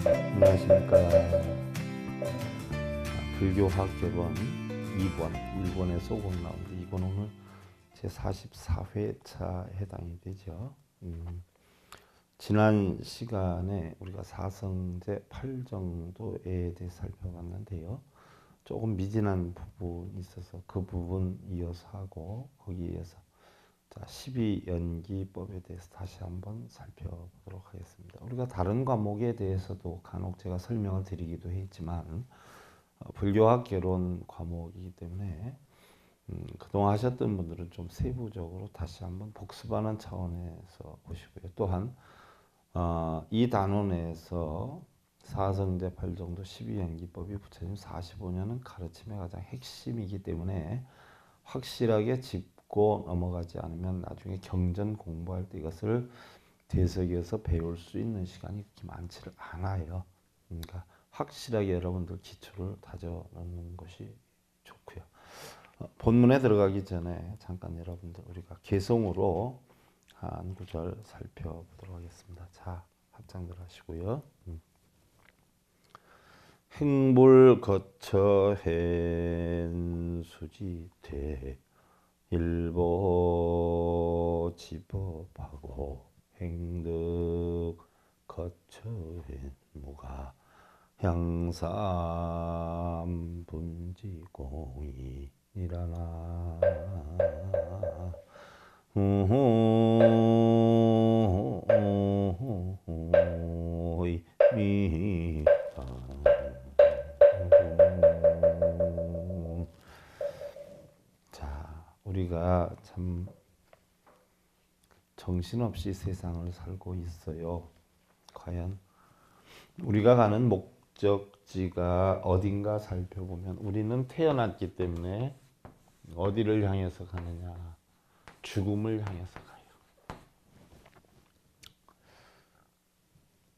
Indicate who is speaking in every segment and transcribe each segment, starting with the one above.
Speaker 1: 안녕하십니까. 불교학 개론 2권, 1권에서 5권 나오는데 이건 오늘 제 44회차 해당이 되죠. 지난 시간에 우리가 사성제 8 정도에 대해 살펴봤는데요. 조금 미진한 부분이 있어서 그 부분 이어서 하고 거기에서 12연기법에 대해서 다시 한번 살펴보도록 하겠습니다. 우리가 다른 과목에 대해서도 간혹 제가 설명을 드리기도 했지만 불교학 개론 과목이기 때문에 그동안 하셨던 분들은 좀 세부적으로 다시 한번 복습하는 차원에서 보시고요. 또한 이 단원에서 사성제 8정도 12연기법이 부처님 45년은 가르침의 가장 핵심이기 때문에 확실하게 짚고 넘어가지 않으면 나중에 경전 공부할 때 이것을 되새겨서 배울 수 있는 시간이 그렇게 많지를 않아요. 그러니까 확실하게 여러분들 기초를 다져 놓는 것이 좋고요. 본문에 들어가기 전에 잠깐 여러분들 우리가 개성으로 한 구절 살펴보도록 하겠습니다. 자, 합장들 하시고요. 행불 거처 헨수지되 일보 지법하고 행득 거처 헨무가 향삼 분지공이니라나. 자, 우리가 참 정신없이 세상을 살고 있어요. 과연 우리가 가는 목적지가 어딘가 살펴보면 우리는 태어났기 때문에 어디를 향해서 가느냐? 죽음을 향해서 가요.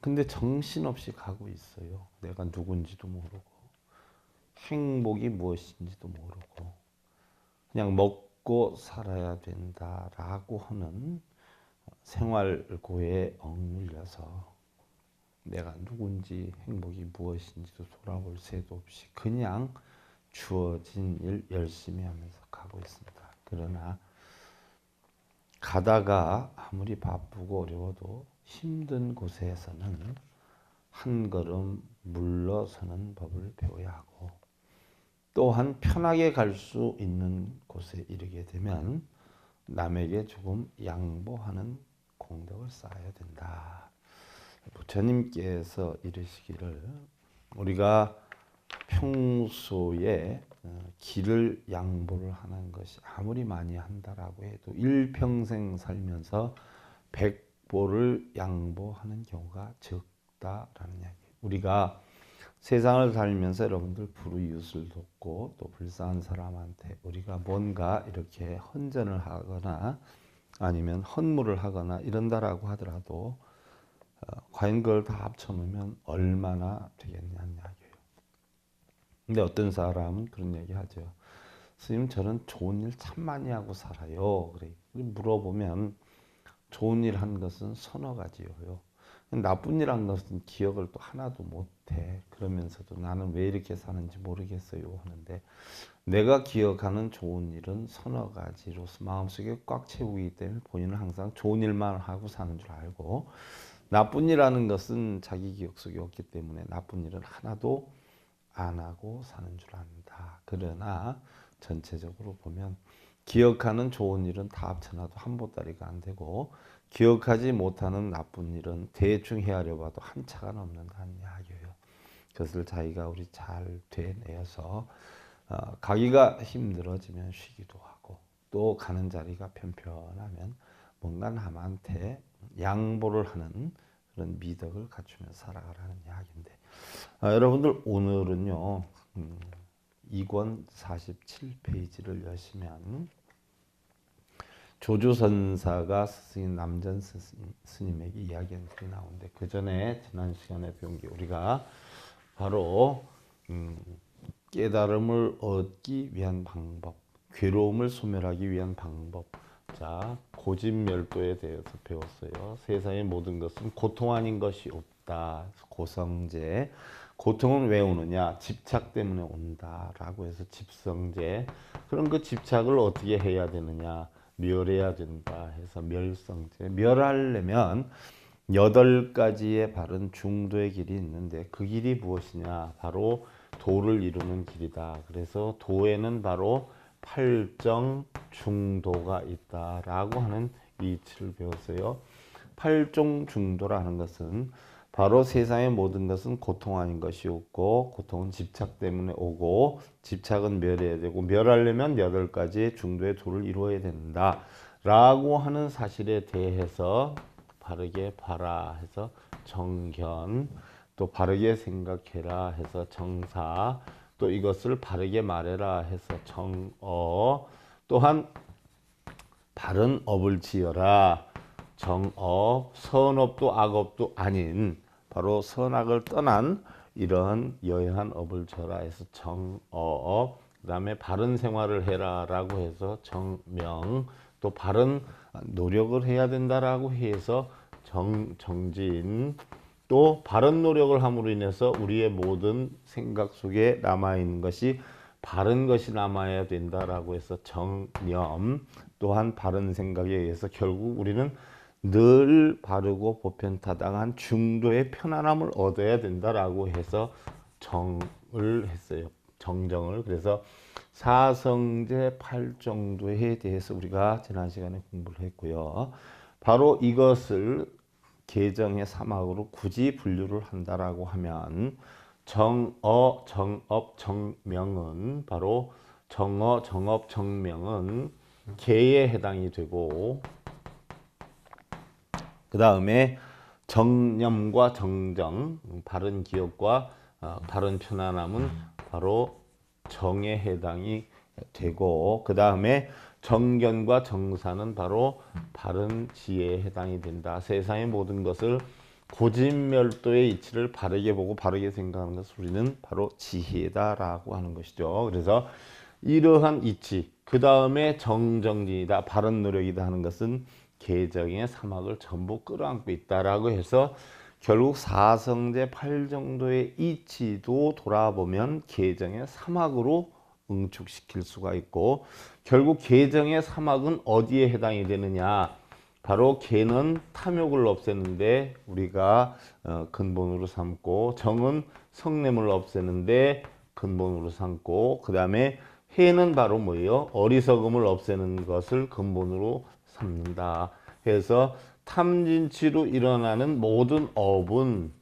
Speaker 1: 근데 정신없이 가고 있어요. 내가 누군지도 모르고 행복이 무엇인지도 모르고 그냥 먹고 살아야 된다라고 하는 생활고에 억눌려서 내가 누군지 행복이 무엇인지도 돌아볼 새도 없이 그냥 주어진 일 열심히 하면서 가고 있습니다. 그러나 가다가 아무리 바쁘고 어려워도 힘든 곳에서는 한 걸음 물러서는 법을 배워야 하고 또한 편하게 갈 수 있는 곳에 이르게 되면 남에게 조금 양보하는 공덕을 쌓아야 된다. 부처님께서 이르시기를 우리가 평소에 길을 양보를 하는 것이 아무리 많이 한다라고 해도 일평생 살면서 100보를 양보하는 경우가 적다라는 이야기예요. 우리가 세상을 살면서 여러분들 불우이웃을 돕고 또 불쌍한 사람한테 우리가 뭔가 이렇게 헌전을 하거나 아니면 헌물을 하거나 이런다라고 하더라도 과연 그걸 다 합쳐놓으면 얼마나 되겠냐는 이야기예요. 근데 어떤 사람은 그런 얘기 하죠. 스님 저는 좋은 일 참 많이 하고 살아요. 그래 물어보면 좋은 일 한 것은 서너 가지예요. 나쁜 일 한 것은 기억을 또 하나도 못해. 그러면서도 나는 왜 이렇게 사는지 모르겠어요 하는데 내가 기억하는 좋은 일은 서너 가지로서 마음속에 꽉 채우기 때문에 본인은 항상 좋은 일만 하고 사는 줄 알고 나쁜 일하는 것은 자기 기억 속에 없기 때문에 나쁜 일은 하나도 안 하고 사는 줄 안다. 그러나 전체적으로 보면 기억하는 좋은 일은 다 합쳐놔도 한 보따리가 안 되고 기억하지 못하는 나쁜 일은 대충 헤아려 봐도 한 차가 넘는다는 이야기예요. 그것을 자기가 우리 잘 되뇌어서 가기가 힘들어지면 쉬기도 하고 또 가는 자리가 편편하면 뭔가 남한테 양보를 하는 그런 미덕을 갖추며 살아가라는 이야기인데 여러분들 오늘은요 2권 47페이지를 여시면 조주선사가 스님 남전 스님에게 이야기한 글이 나오는데 그 전에 지난 시간에 배운 게 우리가 바로 깨달음을 얻기 위한 방법, 괴로움을 소멸하기 위한 방법. 자, 고집멸도에 대해서 배웠어요. 세상의 모든 것은 고통 아닌 것이 없다. 있다. 고성제. 고통은 왜 오느냐? 집착 때문에 온다라고 해서 집성제. 그럼 그 집착을 어떻게 해야 되느냐? 멸해야 된다 해서 멸성제. 멸하려면 8가지의 바른 중도의 길이 있는데 그 길이 무엇이냐? 바로 도를 이루는 길이다. 그래서 도에는 바로 팔정 중도가 있다라고 하는 이치를 배웠어요. 팔종 중도라는 것은 바로 세상의 모든 것은 고통 아닌 것이 없고 고통은 집착 때문에 오고 집착은 멸해야 되고 멸하려면 8가지의 중도의 도를 이루어야 된다 라고 하는 사실에 대해서 바르게 봐라 해서 정견, 또 바르게 생각해라 해서 정사, 또 이것을 바르게 말해라 해서 정어, 또한 바른 업을 지어라 정업, 선업도 악업도 아닌 바로 선악을 떠난 이런 여해한 업을 지어라 해서 정업, 그 다음에 바른 생활을 해라 라고 해서 정명, 또 바른 노력을 해야 된다라고 해서 정진, 또 바른 노력을 함으로 인해서 우리의 모든 생각 속에 남아있는 것이 바른 것이 남아야 된다라고 해서 정념, 또한 바른 생각에 의해서 결국 우리는 늘 바르고 보편타당한 중도의 편안함을 얻어야 된다라고 해서 정을 했어요. 정정을. 그래서 사성제 팔정도에 대해서 우리가 지난 시간에 공부를 했고요. 바로 이것을 계정의 사막으로 굳이 분류를 한다라고 하면 정어, 정업, 정명은 바로 정어, 정업, 정명은 계에 해당이 되고 그 다음에 정념과 정정, 바른 기억과 바른 편안함은 바로 정에 해당이 되고 그 다음에 정견과 정사는 바로 바른 지혜에 해당이 된다. 세상의 모든 것을 고진멸도의 이치를 바르게 보고 바르게 생각하는 것을 우리는 바로 지혜다라고 하는 것이죠. 그래서 이러한 이치, 그 다음에 정정진이다, 바른 노력이다 하는 것은 계정의 사막을 전부 끌어안고 있다라고 해서 결국 사성제 8정도의 이치도 돌아보면 계정의 사막으로 응축시킬 수가 있고 결국 계정의 사막은 어디에 해당이 되느냐? 바로 계는 탐욕을 없애는데 우리가 근본으로 삼고 정은 성냄을 없애는데 근본으로 삼고 그 다음에 해는 바로 뭐예요? 어리석음을 없애는 것을 근본으로 삼는다. 해서 탐진치로 일어나는 모든 업은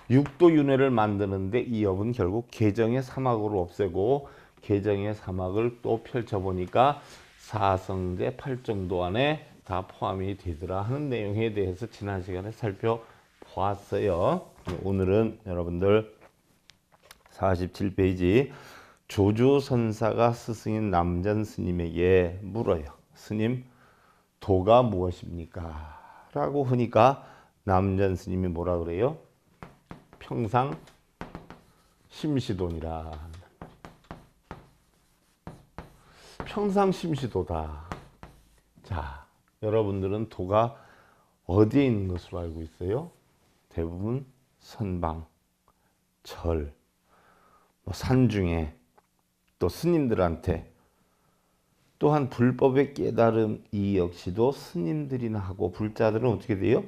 Speaker 1: 육도윤회를 만드는데 이 업은 결국 계정의 사막으로 없애고 계정의 사막을 또 펼쳐보니까 사성제 8정도 안에 다 포함이 되더라 하는 내용에 대해서 지난 시간에 살펴보았어요. 오늘은 여러분들 47페이지 조주선사가 스승인 남전 스님에게 물어요. 스님, 도가 무엇입니까? 라고 하니까 남전 스님이 뭐라 그래요? 평상 심시도니라. 평상 심시도다. 자, 여러분들은 도가 어디에 있는 것으로 알고 있어요? 대부분 선방, 절, 산중에 또 스님들한테 또한 불법의 깨달음 이 역시도 스님들이나 하고 불자들은 어떻게 돼요?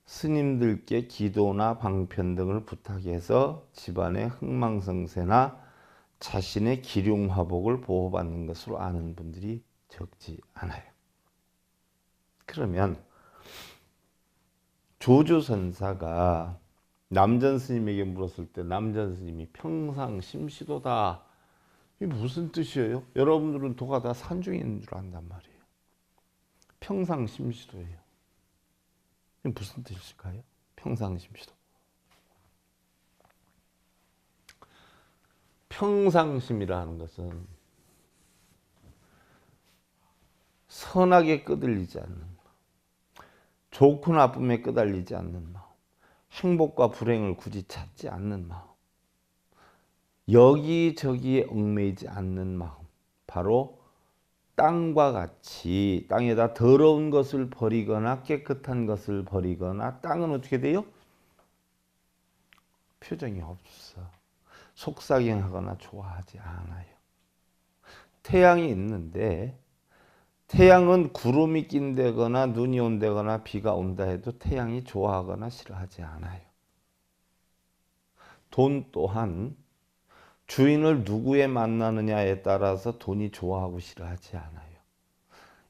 Speaker 1: 스님들께 기도나 방편 등을 부탁해서 집안의 흥망성쇠나 자신의 기륭화복을 보호받는 것으로 아는 분들이 적지 않아요. 그러면 조주선사가 남전 스님에게 물었을 때 남전 스님이 평상 심시도다. 이게 무슨 뜻이에요? 여러분들은 도가 다 산중에 있는 줄 안단 말이에요. 평상 심시도예요. 이게 무슨 뜻일까요? 평상 심시도. 평상심이라는 것은 선악에 끄들리지 않는 마음, 좋고 나쁨에 끄달리지 않는 마음, 행복과 불행을 굳이 찾지 않는 마음, 여기저기에 얽매이지 않는 마음, 바로 땅과 같이 땅에다 더러운 것을 버리거나 깨끗한 것을 버리거나 땅은 어떻게 돼요? 표정이 없어. 속삭임하거나 좋아하지 않아요. 태양이 있는데 태양은 구름이 낀다거나 눈이 온다거나 비가 온다 해도 태양이 좋아하거나 싫어하지 않아요. 돈 또한 주인을 누구에 만나느냐에 따라서 돈이 좋아하고 싫어하지 않아요.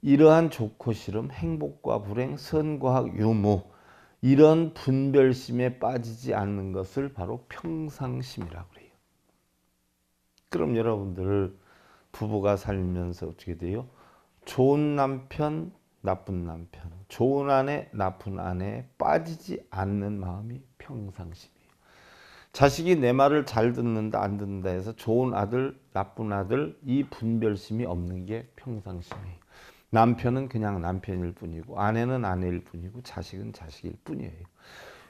Speaker 1: 이러한 좋고 싫음, 행복과 불행, 선과 유무 이런 분별심에 빠지지 않는 것을 바로 평상심이라고 해요. 그럼 여러분들 부부가 살면서 어떻게 돼요? 좋은 남편, 나쁜 남편, 좋은 아내, 나쁜 아내에 빠지지 않는 마음이 평상심이에요. 자식이 내 말을 잘 듣는다 안 듣는다 해서 좋은 아들, 나쁜 아들 이 분별심이 없는 게 평상심이에요. 남편은 그냥 남편일 뿐이고 아내는 아내일 뿐이고 자식은 자식일 뿐이에요.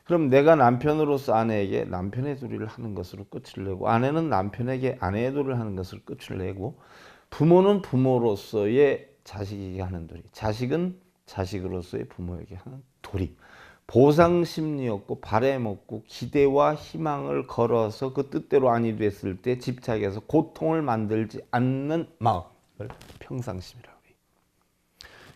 Speaker 1: 그럼 내가 남편으로서 아내에게 남편의 도리를 하는 것으로 끝을 내고 아내는 남편에게 아내의 도리를 하는 것으로 끝을 내고 부모는 부모로서의 자식에게 하는 도리, 자식은 자식으로서의 부모에게 하는 도리. 보상심리 없고 바램 없고 기대와 희망을 걸어서 그 뜻대로 아니 됐을 때 집착해서 고통을 만들지 않는 마음을 평상심이라고 해요.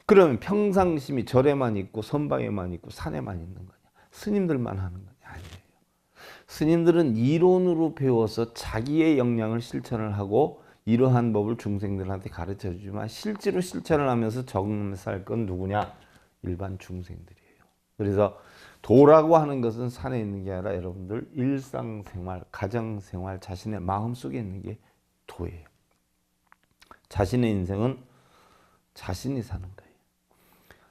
Speaker 1: 그러면 평상심이 절에만 있고 선방에만 있고 산에만 있는 거냐? 스님들만 하는 거냐? 아니에요. 스님들은 이론으로 배워서 자기의 역량을 실천을 하고 이러한 법을 중생들한테 가르쳐 주지만 실제로 실천을 하면서 적응 살 건 누구냐? 일반 중생들이에요. 그래서 도라고 하는 것은 산에 있는 게 아니라 여러분들 일상생활, 가정생활, 자신의 마음속에 있는 게 도예요. 자신의 인생은 자신이 사는 거예요.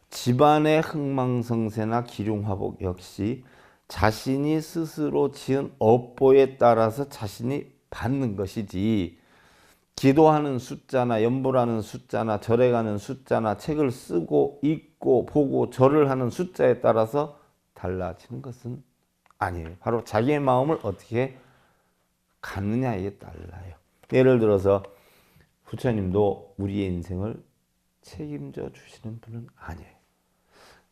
Speaker 1: 집안의 흥망성쇠나 기륭화복 역시 자신이 스스로 지은 업보에 따라서 자신이 받는 것이지 기도하는 숫자나 연보라는 숫자나 절에 가는 숫자나 책을 쓰고 읽고 보고 절을 하는 숫자에 따라서 달라지는 것은 아니에요. 바로 자기의 마음을 어떻게 갖느냐에 달라요. 예를 들어서 부처님도 우리의 인생을 책임져 주시는 분은 아니에요.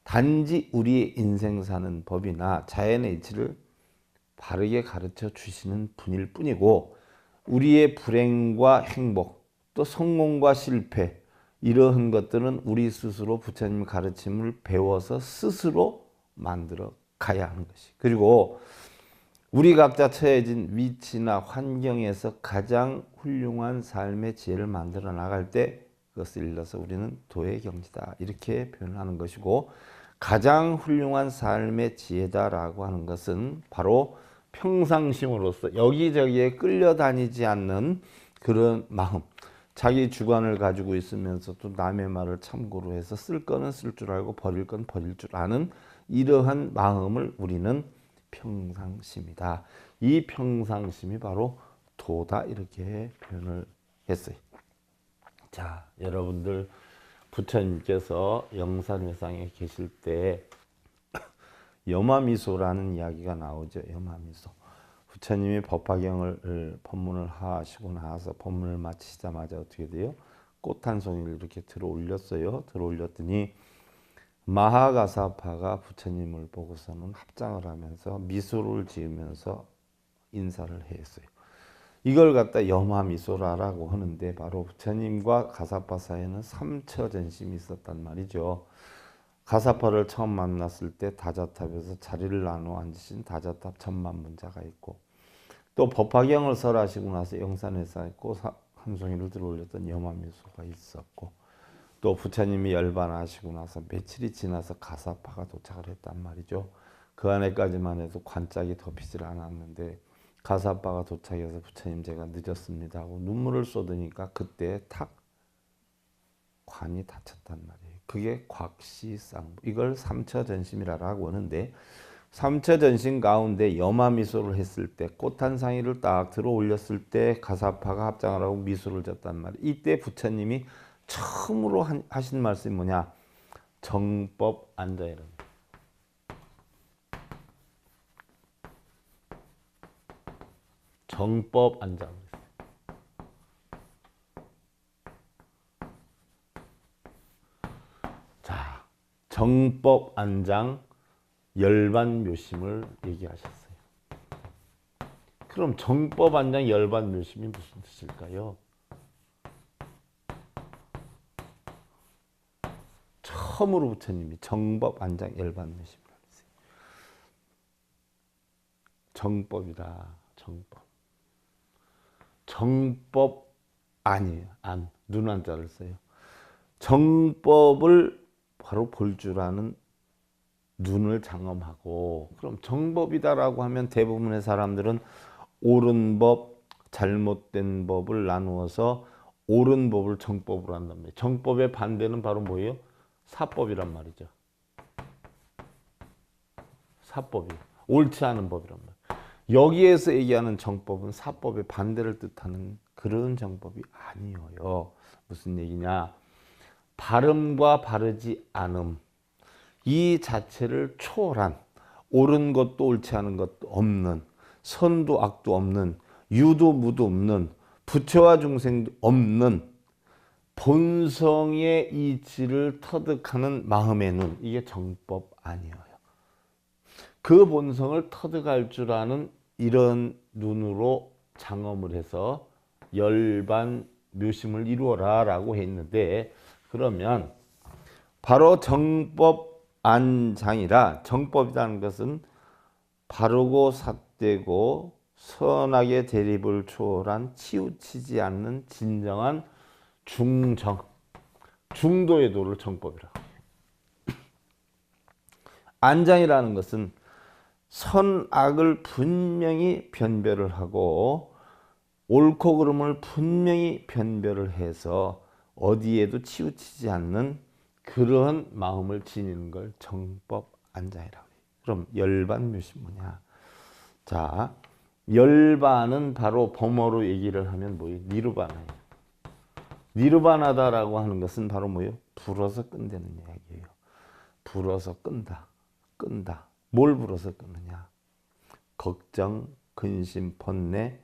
Speaker 1: 단지 우리의 인생 사는 법이나 자연의 이치를 바르게 가르쳐 주시는 분일 뿐이고 우리의 불행과 행복 또 성공과 실패 이러한 것들은 우리 스스로 부처님 가르침을 배워서 스스로 만들어 가야 하는 것이. 그리고 우리 각자 처해진 위치나 환경에서 가장 훌륭한 삶의 지혜를 만들어 나갈 때 그것을 일러서 우리는 도의 경지다 이렇게 표현하는 것이고 가장 훌륭한 삶의 지혜다라고 하는 것은 바로 평상심으로서 여기저기에 끌려다니지 않는 그런 마음, 자기 주관을 가지고 있으면서도 남의 말을 참고로 해서 쓸 거는 쓸 줄 알고 버릴 건 버릴 줄 아는 이러한 마음을 우리는 평상심이다. 이 평상심이 바로 도다 이렇게 표현을 했어요. 자, 여러분들 부처님께서 영산회상에 계실 때 염화미소라는 이야기가 나오죠. 염화미소. 부처님이 법화경을 법문을 하시고 나서 법문을 마치자마자 어떻게 돼요? 꽃 한 송이를 이렇게 들어 올렸어요. 들어 올렸더니 마하가사파가 부처님을 보고서는 합장을 하면서 미소를 지으면서 인사를 했어요. 이걸 갖다 염화미소라고 하는데 바로 부처님과 가사파 사이에는 삼처전심이 있었단 말이죠. 가사파를 처음 만났을 때 다자탑에서 자리를 나누어 앉으신 다자탑 천만분자가 있고 또 법화경을 설하시고 나서 영산에서 꽃 한 송이를 들어 올렸던 염화미소가 있었고 또 부처님이 열반하시고 나서 며칠이 지나서 가사파가 도착을 했단 말이죠. 그 안에까지만 해도 관짝이 덮이질 않았는데 가사파가 도착해서 부처님 제가 늦었습니다 하고 눈물을 쏟으니까 그때 탁 관이 닫혔단 말이에요. 그게 곽시쌍부. 이걸 삼처전심이라고 하는데 삼처전심 가운데 염화미소를 했을 때 꽃 한 상이를 딱 들어 올렸을 때 가사파가 합장을 하고 미소를 졌단 말이에요. 이때 부처님이 처음으로 하신 말씀이 뭐냐? 정법 앉아 이런. 정법 앉아. 자, 정법 안장 열반 묘심을 얘기하셨어요. 그럼 정법 안장 열반 묘심이 무슨 뜻일까요? 처음으로 부처님이 정법 안장 열반 묘심을 했어요. 정법이다. 정법. 정법 아니에요. 안. 눈한자를 써요. 정법을 바로 볼 줄 아는 눈을 장엄하고, 그럼 정법이다라고 하면 대부분의 사람들은 옳은 법, 잘못된 법을 나누어서 옳은 법을 정법으로 한단 말이에요. 정법의 반대는 바로 뭐예요? 사법이란 말이죠. 사법이 옳지 않은 법이란 말이에요. 여기에서 얘기하는 정법은 사법의 반대를 뜻하는 그런 정법이 아니에요. 무슨 얘기냐? 바름과 바르지 않음, 이 자체를 초월한, 옳은 것도 옳지 않은 것도 없는, 선도 악도 없는, 유도 무도 없는, 부처와 중생도 없는 본성의 이치를 터득하는 마음의 눈, 이게 정법 아니에요. 그 본성을 터득할 줄 아는 이런 눈으로 장엄을 해서 열반 묘심을 이루어라 라고 했는데, 그러면 바로 정법 안장이라, 정법이라는 것은 바르고 삿되고 선악의 대립을 초월한 치우치지 않는 진정한 중정, 중도의 도를 정법이라. 안장이라는 것은 선악을 분명히 변별을 하고 옳고 그름을 분명히 변별을 해서 어디에도 치우치지 않는 그런 마음을 지니는 걸 정법 안장이라고 해요. 그럼 열반 묘심 뭐냐? 자, 열반은 바로 범어로 얘기를 하면 뭐예요? 니르바나예요. 니르바나다라고 하는 것은 바로 뭐예요? 불어서 끈다는 이야기예요. 불어서 끈다. 끈다. 뭘 불어서 끄느냐? 걱정, 근심, 번뇌,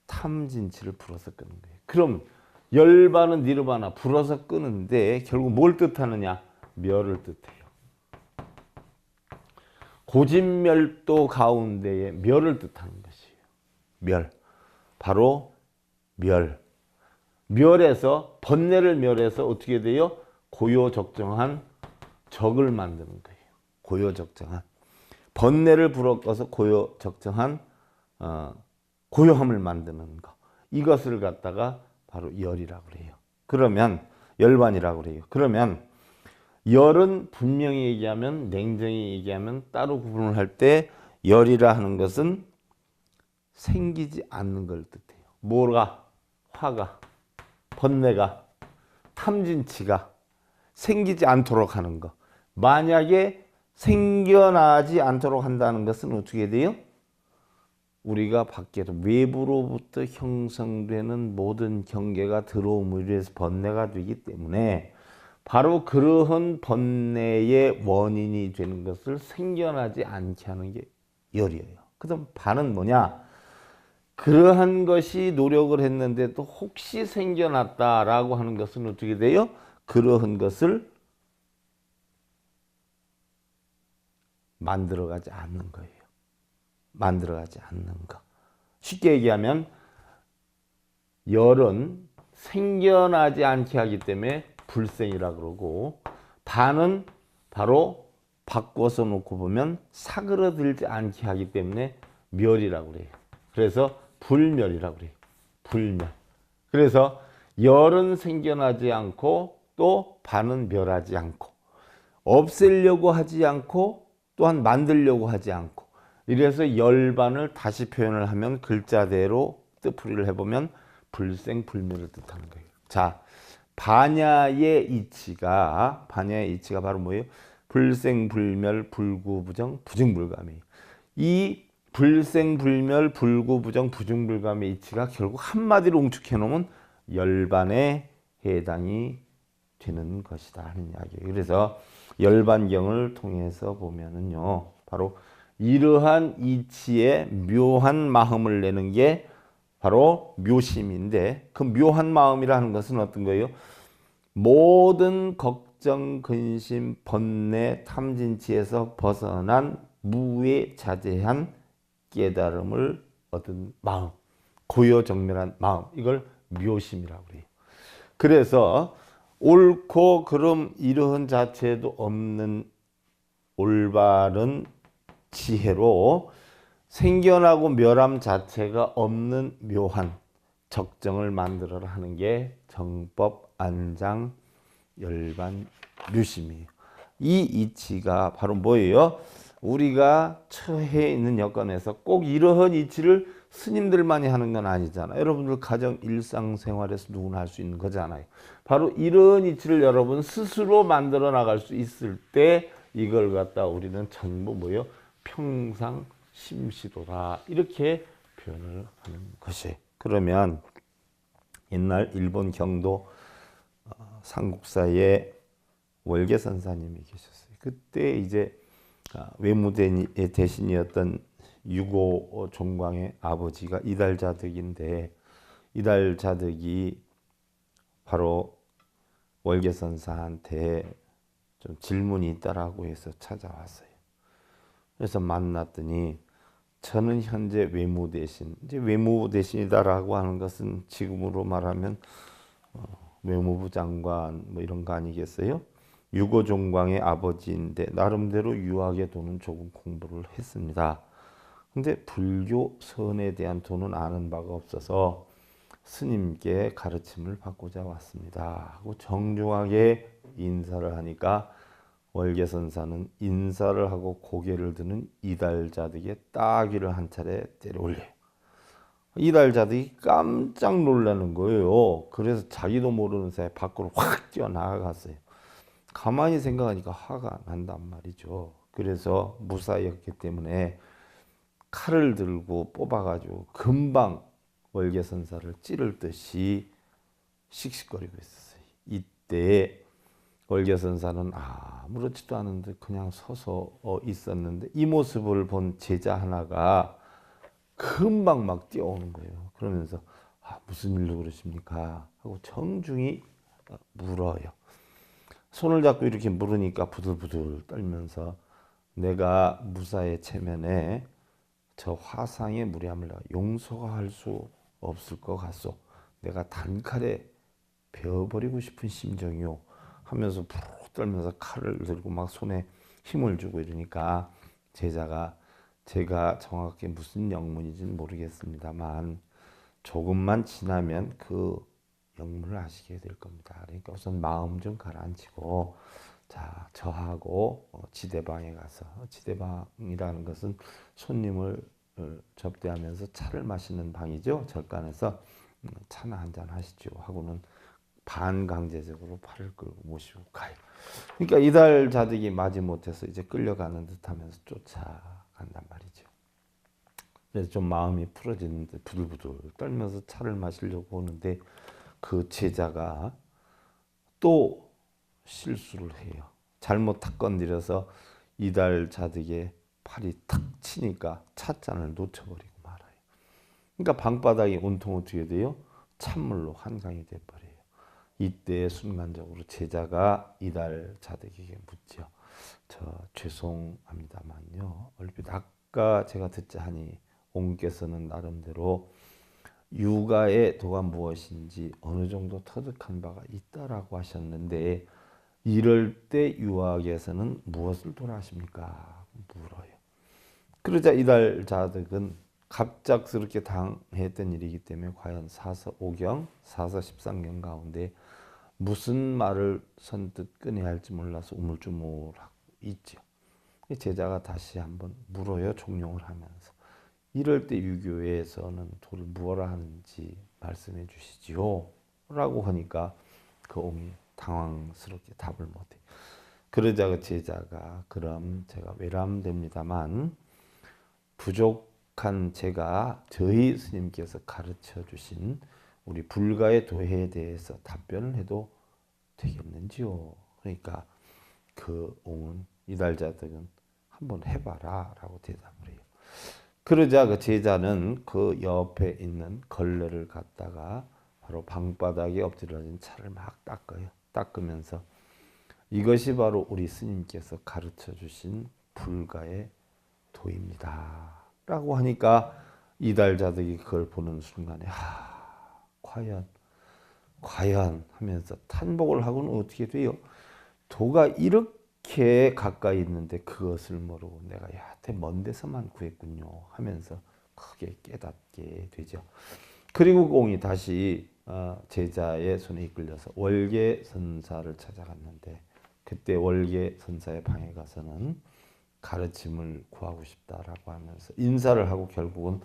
Speaker 1: 탐진치를 불어서 끄는 거예요. 그럼 열반은 니르바나, 불어서 끄는데 결국 뭘 뜻하느냐? 멸을 뜻해요. 고진멸도 가운데에 멸을 뜻하는 것이에요. 멸. 바로 멸. 멸에서, 번뇌를 멸해서 어떻게 돼요? 고요적정한 적을 만드는 거예요. 고요적정한. 번뇌를 불어꺼서 고요적정한 고요함을 만드는 것. 이것을 갖다가 바로 열이라고 그래요. 그러면 열반이라고 그래요. 그러면 열은 분명히 얘기하면, 냉정히 얘기하면, 따로 구분을 할 때 열이라 하는 것은 생기지 않는 걸 뜻해요. 뭐가? 화가, 번뇌가, 탐진치가 생기지 않도록 하는 것. 만약에 생겨나지 않도록 한다는 것은 어떻게 돼요? 우리가 밖에서 외부로부터 형성되는 모든 경계가 들어옴으로 해서 번뇌가 되기 때문에 바로 그러한 번뇌의 원인이 되는 것을 생겨나지 않게 하는 게 열이에요. 그다음 반은 뭐냐? 그러한 것이 노력을 했는데도 혹시 생겨났다라고 하는 것은 어떻게 돼요? 그러한 것을 만들어가지 않는 거예요. 만들어가지 않는 것. 쉽게 얘기하면 열은 생겨나지 않게 하기 때문에 불생이라 그러고, 반은 바로 바꿔서 놓고 보면 사그러들지 않게 하기 때문에 멸이라고 그래요. 그래서 불멸이라고 그래요. 불멸. 그래서 열은 생겨나지 않고 또 반은 멸하지 않고, 없애려고 하지 않고 또한 만들려고 하지 않고, 이래서 열반을 다시 표현을 하면 글자대로 뜻풀이를 해보면 불생불멸을 뜻하는 거예요. 자, 반야의 이치가 바로 뭐예요? 불생불멸, 불구부정, 부증불감이에요. 이 불생불멸, 불구부정, 부증불감의 이치가 결국 한마디로 웅축해 놓으면 열반에 해당이 되는 것이다 하는 이야기예요. 그래서 열반경을 통해서 보면은요, 바로 이러한 이치에 묘한 마음을 내는 게 바로 묘심인데, 그 묘한 마음이라는 것은 어떤 거예요? 모든 걱정, 근심, 번뇌, 탐진치에서 벗어난 무에 자제한 깨달음을 얻은 마음, 고요정멸한 마음, 이걸 묘심이라고 그래요. 그래서 옳고 그름 이러한 자체도 없는 올바른 지혜로 생겨나고 멸함 자체가 없는 묘한 적정을 만들어라 하는 게 정법 안장 열반 묘심이에요. 이 이치가 바로 뭐예요? 우리가 처해 있는 여건에서 꼭 이러한 이치를 스님들만이 하는 건 아니잖아요. 여러분들 가정 일상생활에서 누구나 할 수 있는 거잖아요. 바로 이러한 이치를 여러분 스스로 만들어 나갈 수 있을 때 이걸 갖다 우리는 전부 뭐예요? 평상심시로라 이렇게 표현을 하는 것이. 그러면 옛날 일본 경도 삼국사에 월계선사님이 계셨어요. 그때 이제 외무대 대신이었던 유고 종광의 아버지가 이달자득인데 이달자득이 바로 월계선사한테 좀 질문이 있다라고 해서 찾아왔어요. 그래서 만났더니 저는 현재 외무대신, 이제 외무대신이다라고 하는 것은 지금으로 말하면 외무부 장관 뭐 이런 거 아니겠어요? 유고종광의 아버지인데 나름대로 유학의 돈은 조금 공부를 했습니다. 근데 불교 선에 대한 돈은 아는 바가 없어서 스님께 가르침을 받고자 왔습니다 하고 정중하게 인사를 하니까 월계선사는 인사를 하고 고개를 드는 이달자득의 따귀를 한 차례 때려 올려요. 이달자득이 깜짝 놀라는 거예요. 그래서 자기도 모르는 사이에 밖으로 확 뛰어나갔어요. 가만히 생각하니까 화가 난단 말이죠. 그래서 무사였기 때문에 칼을 들고 뽑아가지고 금방 월계선사를 찌를 듯이 씩씩거리고 있었어요. 이때 월계선사는 아무렇지도 않은데 그냥 서서 있었는데 이 모습을 본 제자 하나가 금방 막 뛰어오는 거예요. 그러면서 무슨 일로 그러십니까? 하고 정중히 물어요. 손을 잡고 이렇게 물으니까 부들부들 떨면서 내가 무사의 체면에 저 화상의 무례함을 용서가 할 수 없을 것 같소. 내가 단칼에 베어버리고 싶은 심정이요. 하면서 푹 떨면서 칼을 들고 막 손에 힘을 주고 이러니까 제자가 제가 정확히 무슨 영문인지는 모르겠습니다만 조금만 지나면 그 영문을 아시게 될 겁니다. 그러니까 우선 마음 좀 가라앉히고 자 저하고 지대방에 가서 지대방이라는 것은 손님을 접대하면서 차를 마시는 방이죠. 절간에서 차나 한잔 하시죠 하고는 반강제적으로 팔을 끌고 모시고 가요. 그러니까 이달 자득이 마지못해서 이제 끌려가는 듯하면서 쫓아간단 말이죠. 그래서 좀 마음이 풀어지는데 부들부들 떨면서 차를 마시려고 오는데 그 제자가 또 실수를 해요. 잘못 탁 건드려서 이달 자득의 팔이 탁 치니까 찻잔을 놓쳐버리고 말아요. 그러니까 방바닥이 온통 어떻게 돼요? 찬물로 한강이 돼버려요. 이때 순간적으로 제자가 이달 자득에게 묻죠. 저 죄송합니다만요. 얼핏 아까 제가 듣자 하니 옹께서는 나름대로 유가의 도가 무엇인지 어느 정도 터득한 바가 있다라고 하셨는데 이럴 때 유학에서는 무엇을 도하십니까? 물어요. 그러자 이달 자득은 갑작스럽게 당했던 일이기 때문에 과연 사서 5경, 사서 13경 가운데 무슨 말을 선뜻 꺼내야 할지 몰라서 우물쭈물하고 있죠. 제자가 다시 한번 물어요. 종용을 하면서. 이럴 때 유교에서는 도를 무엇라 하는지 말씀해 주시지요. 라고 하니까 그 옹이 당황스럽게 답을 못해. 그러자 그 제자가 그럼 제가 외람됩니다만 부족한 제가 저희 스님께서 가르쳐 주신 우리 불가의 도해에 대해서 답변을 해도 되겠는지요. 그러니까 그 옹은 이달자들은 한번 해봐라 라고 대답을 해요. 그러자 그 제자는 그 옆에 있는 걸레를 갖다가 바로 방바닥에 엎드려진 차를 막 닦아요. 닦으면서 이것이 바로 우리 스님께서 가르쳐 주신 불가의 도입니다. 라고 하니까 이달자득이 그걸 보는 순간에 과연 하면서 탄복을 하고는 어떻게 돼요? 도가 이렇게 가까이 있는데 그것을 모르고 내가 여하튼 먼 데서만 구했군요 하면서 크게 깨닫게 되죠. 그리고 공이 다시 제자의 손에 이끌려서 월계선사를 찾아갔는데 그때 월계선사의 방에 가서는 가르침을 구하고 싶다라고 하면서 인사를 하고 결국은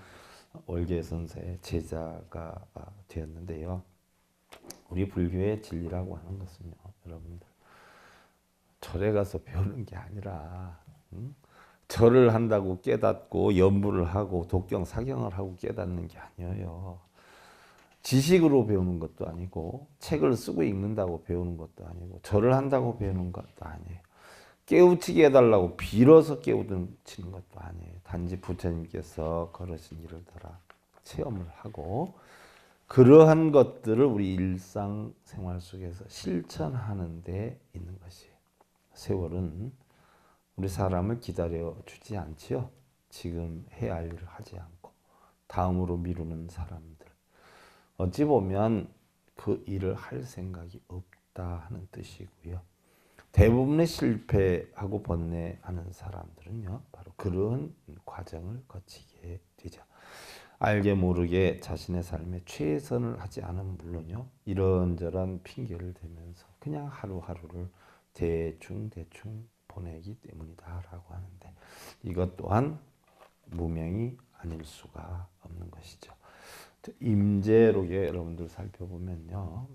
Speaker 1: 월계선사의 제자가 되었는데요. 우리 불교의 진리라고 하는 것은요, 여러분들 절에 가서 배우는 게 아니라 절을 한다고 깨닫고 연부를 하고 독경 사경을 하고 깨닫는 게 아니에요. 지식으로 배우는 것도 아니고 책을 쓰고 읽는다고 배우는 것도 아니고 절을 한다고 배우는 것도 아니에요. 깨우치게 해달라고 빌어서 깨우치는 것도 아니에요. 단지 부처님께서 걸으신 일을 따라 체험을 하고 그러한 것들을 우리 일상생활 속에서 실천하는 데 있는 것이에요. 세월은 우리 사람을 기다려주지 않지요. 지금 해야 할 일을 하지 않고 다음으로 미루는 사람들. 어찌 보면 그 일을 할 생각이 없다 하는 뜻이고요. 대부분의 실패하고 번뇌하는 사람들은요, 바로 그런 과정을 거치게 되죠. 알게 모르게 자신의 삶에 최선을 하지 않으면 물론요, 이런저런 핑계를 대면서 그냥 하루하루를 대충 보내기 때문이다라고 하는데 이것 또한 무명이 아닐 수가 없는 것이죠. 임재록에 여러분들 살펴보면요,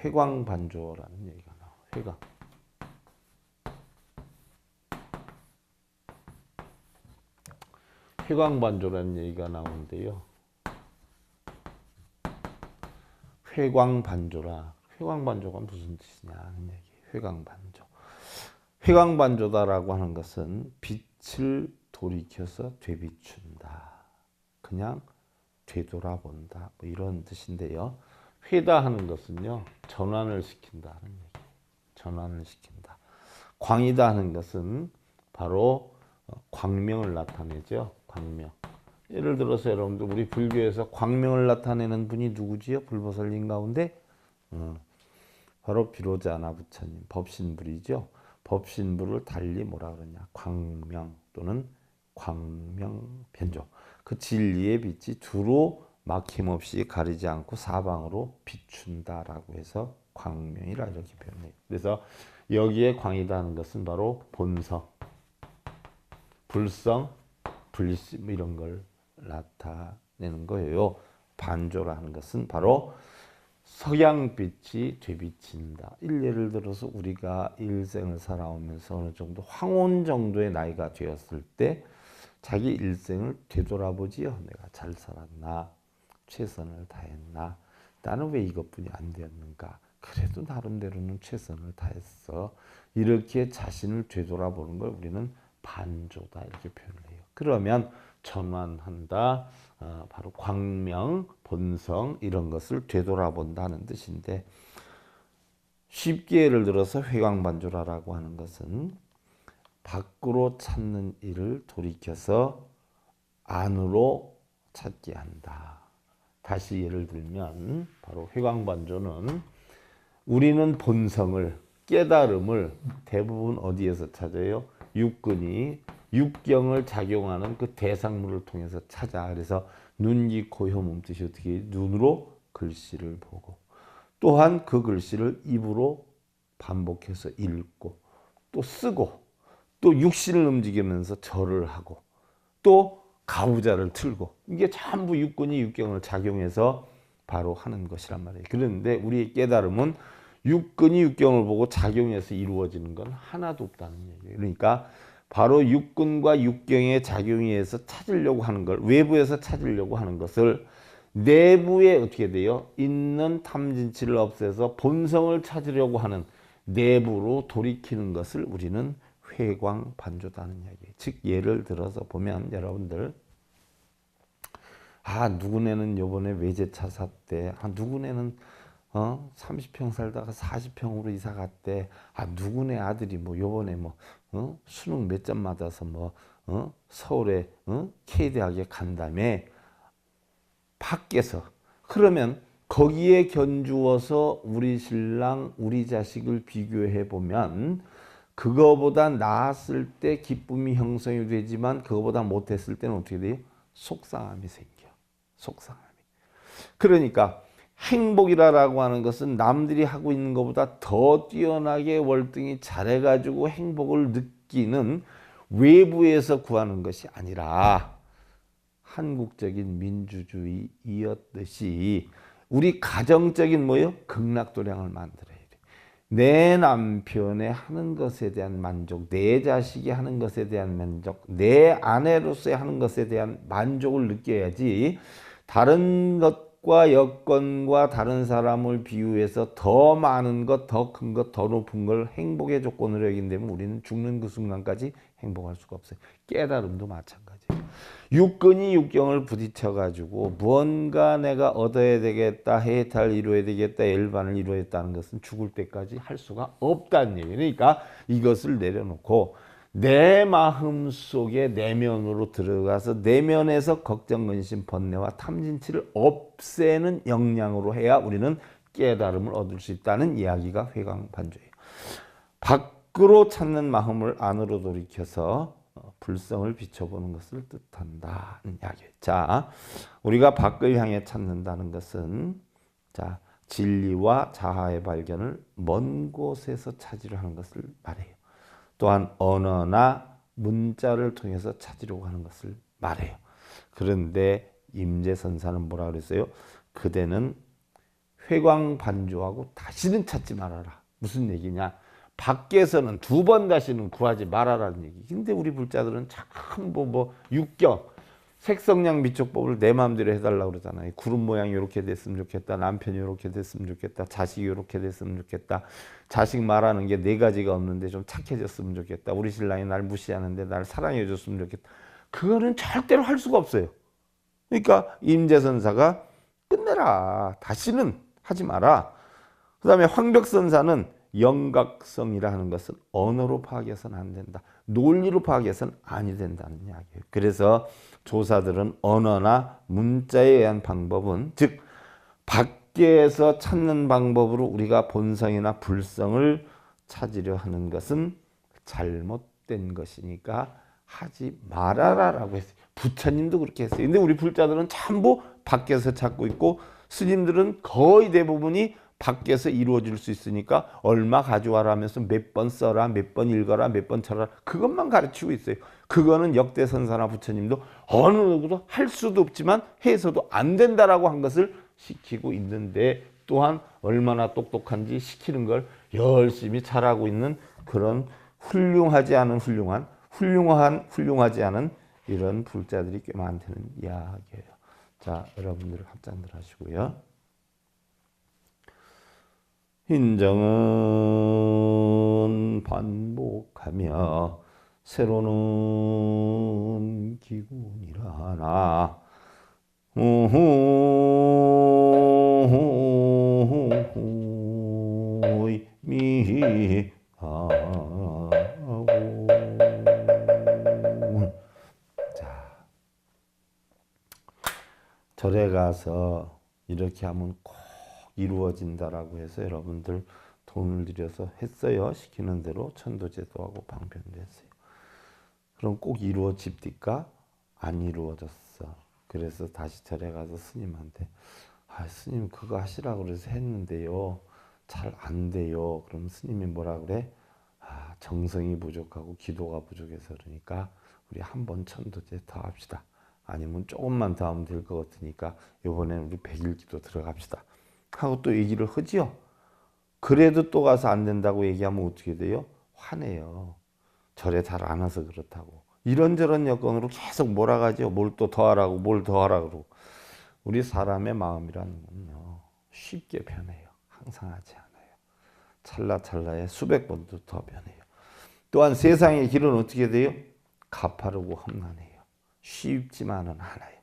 Speaker 1: 회광반조라는 얘기가 나와요. 회광반조라는 얘기가 나오는데요. 회광반조라. 회광반조가 무슨 뜻이냐 하는 얘기. 회광반조. 회광반조다라고 하는 것은 빛을 돌이켜서 되비춘다. 그냥 되돌아본다. 뭐 이런 뜻인데요. 회다 하는 것은요, 전환을 시킨다는 얘기. 전환을 시킨다. 광이다 하는 것은 바로 광명을 나타내죠. 광명. 예를 들어서 여러분들 우리 불교에서 광명을 나타내는 분이 누구지요? 불보살님 가운데 바로 비로자나 부처님, 법신불이죠. 법신불을 달리 뭐라 그러냐? 광명 또는 광명변조. 그 진리의 빛이 두루 막힘없이 가리지 않고 사방으로 비춘다라고 해서 광명이라 이렇게 표현해요. 그래서 여기에 광이다 하는 것은 바로 본성, 불성, 불심 이런 걸 나타내는 거예요. 반조라는 것은 바로 석양빛이 되비친다. 예를 들어서 우리가 일생을 살아오면서 어느 정도 황혼 정도의 나이가 되었을 때 자기 일생을 되돌아보지요. 내가 잘 살았나? 최선을 다했나? 나는 왜 이것뿐이 안 되었는가? 그래도 나름대로는 최선을 다했어. 이렇게 자신을 되돌아보는 걸 우리는 반조다 이렇게 표현을 해요. 그러면 전환한다. 바로 광명, 본성 이런 것을 되돌아본다는 뜻인데 쉽게 예를 들어서 회광반조라고 하는 것은 밖으로 찾는 일을 돌이켜서 안으로 찾게 한다. 다시 예를 들면 바로 회광반조는 우리는 본성을 깨달음을 대부분 어디에서 찾아요? 육근이 육경을 작용하는 그 대상물을 통해서 찾아. 그래서 눈, 귀, 코, 혀, 몸 뜻이 어떻게 눈으로 글씨를 보고 또한 그 글씨를 입으로 반복해서 읽고 또 쓰고 또 육신을 움직이면서 절을 하고 또 가부좌를 틀고 이게 전부 육근이 육경을 작용해서 바로 하는 것이란 말이에요. 그런데 우리의 깨달음은 육근이 육경을 보고 작용해서 이루어지는 건 하나도 없다는 얘기예요. 그러니까 바로 육근과 육경의 작용에 의해서 찾으려고 하는 걸 외부에서 찾으려고 하는 것을 내부에 어떻게 돼요? 있는 탐진치를 없애서 본성을 찾으려고 하는 내부로 돌이키는 것을 우리는 회광반조다는 이야기예요. 즉 예를 들어서 보면 여러분들 누구네는 요번에 외제차 샀대. 누구네는 30평 살다가 40평으로 이사 갔대. 누구네 아들이 뭐 요번에 수능 몇 점 맞아서 서울에 K대학에 간 다음에 밖에서. 그러면 거기에 견주어서 우리 신랑, 우리 자식을 비교해 보면 그거보다 나았을 때 기쁨이 형성이 되지만 그거보다 못했을 때는 어떻게 돼요? 속상함이 생겨. 속상함이. 그러니까 행복이라고 하는 것은 남들이 하고 있는 것보다 더 뛰어나게 월등히 잘해가지고 행복을 느끼는 외부에서 구하는 것이 아니라 한국적인 민주주의이었듯이 우리 가정적인 뭐요? 극락도량을 만들어야 돼. 내 남편의 하는 것에 대한 만족, 내 자식이 하는 것에 대한 만족, 내 아내로서의 하는 것에 대한 만족을 느껴야지 다른 것과 여건과 다른 사람을 비유해서 더 많은 것, 더 큰 것, 더 높은 걸 행복의 조건으로 여긴다면 우리는 죽는 그 순간까지 행복할 수가 없어요. 깨달음도 마찬가지예요. 육근이 육경을 부딪혀가지고 무언가 내가 얻어야 되겠다, 해탈을 이루어야 되겠다, 열반을 이루어야겠다는 것은 죽을 때까지 할 수가 없다는 얘기예요. 그러니까 이것을 내려놓고 내 마음 속에 내면으로 들어가서 내면에서 걱정, 근심, 번뇌와 탐진치를 없애는 역량으로 해야 우리는 깨달음을 얻을 수 있다는 이야기가 회광반조예요. 밖으로 찾는 마음을 안으로 돌이켜서 불성을 비춰보는 것을 뜻한다는 이야기예요. 자, 우리가 밖을 향해 찾는다는 것은 자, 진리와 자아의 발견을 먼 곳에서 찾으려 하는 것을 말해요. 또한 언어나 문자를 통해서 찾으려고 하는 것을 말해요. 그런데 임재선사는 뭐라 그랬어요? 그대는 회광반조하고 다시는 찾지 말아라. 무슨 얘기냐? 밖에서는 두 번 다시는 구하지 말아라는 얘기. 근데 우리 불자들은 참 육경, 색성량 미촉법을 내 마음대로 해달라고 그러잖아요. 구름 모양이 이렇게 됐으면 좋겠다. 남편이 이렇게 됐으면 좋겠다. 자식이 이렇게 됐으면 좋겠다. 자식 말하는 게 네 가지가 없는데 좀 착해졌으면 좋겠다. 우리 신랑이 날 무시하는데 날 사랑해 줬으면 좋겠다. 그거는 절대로 할 수가 없어요. 그러니까 임재선사가 끝내라. 다시는 하지 마라. 그 다음에 황벽선사는 영각성이라 하는 것은 언어로 파악해서는 안 된다. 논리로 파악해서는 아니 된다는 이야기예요. 그래서 조사들은 언어나 문자에 의한 방법은 즉 밖에서 찾는 방법으로 우리가 본성이나 불성을 찾으려 하는 것은 잘못된 것이니까 하지 말아라라고 했어요. 부처님도 그렇게 했어요. 근데 우리 불자들은 전부 밖에서 찾고 있고 스님들은 거의 대부분이 밖에서 이루어질 수 있으니까 얼마 가져와라 하면서 몇 번 써라, 몇 번 읽어라, 몇 번 쳐라 그것만 가르치고 있어요. 그거는 역대선사나 부처님도 어느 누구도 할 수도 없지만 해서도 안 된다라고 한 것을 시키고 있는데 또한 얼마나 똑똑한지 시키는 걸 열심히 잘하고 있는 그런 훌륭하지 않은 훌륭하지 않은 이런 불자들이 꽤 많다는 이야기예요. 자, 여러분들 합장들 하시고요. 인정은 반복하며 새로는 기군이라나 미하고 자, 절에 가서 이렇게 하면 꼭 이루어진다라고 해서 여러분들 돈을 들여서 했어요. 시키는 대로 천도제도 하고 방편도 했어요. 그럼 꼭 이루어집니까? 안 이루어졌어. 그래서 다시 절에 가서 스님한테 스님 그거 하시라고 그래서 했는데요. 잘 안 돼요. 그럼 스님이 뭐라 그래? 정성이 부족하고 기도가 부족해서 그러니까 우리 한 번 천도제 더 합시다. 아니면 조금만 더 하면 될 것 같으니까 이번엔 우리 100일 기도 들어갑시다. 하고 또 얘기를 하지요. 그래도 또 가서 안 된다고 얘기하면 어떻게 돼요? 화내요. 절에 잘 안 와서 그렇다고. 이런저런 여건으로 계속 몰아가죠. 뭘 또 더 하라고 뭘 더 하라고 그러고. 우리 사람의 마음이라는 건요. 쉽게 변해요. 항상 하지 않아요. 찰나찰나에 수백 번도 더 변해요. 또한 세상의 길은 어떻게 돼요? 가파르고 험난해요. 쉽지만은 않아요.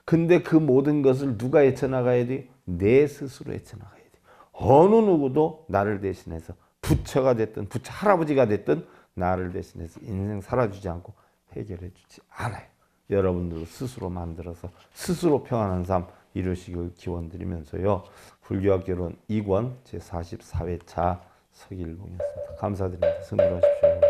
Speaker 1: 근데 그 모든 것을 누가 헤쳐나가야 돼요? 내 스스로 헤쳐나가야 돼요. 어느 누구도 나를 대신해서 부처가 됐든 부처 할아버지가 됐든 나를 대신해서 인생 살아주지 않고 해결해 주지 않아요. 여러분들 스스로 만들어서 스스로 평안한 삶 이루시길 기원드리면서요. 불교와 결혼 2권 제44회차 서기일봉이었습니다. 감사드립니다. 선물하십시오.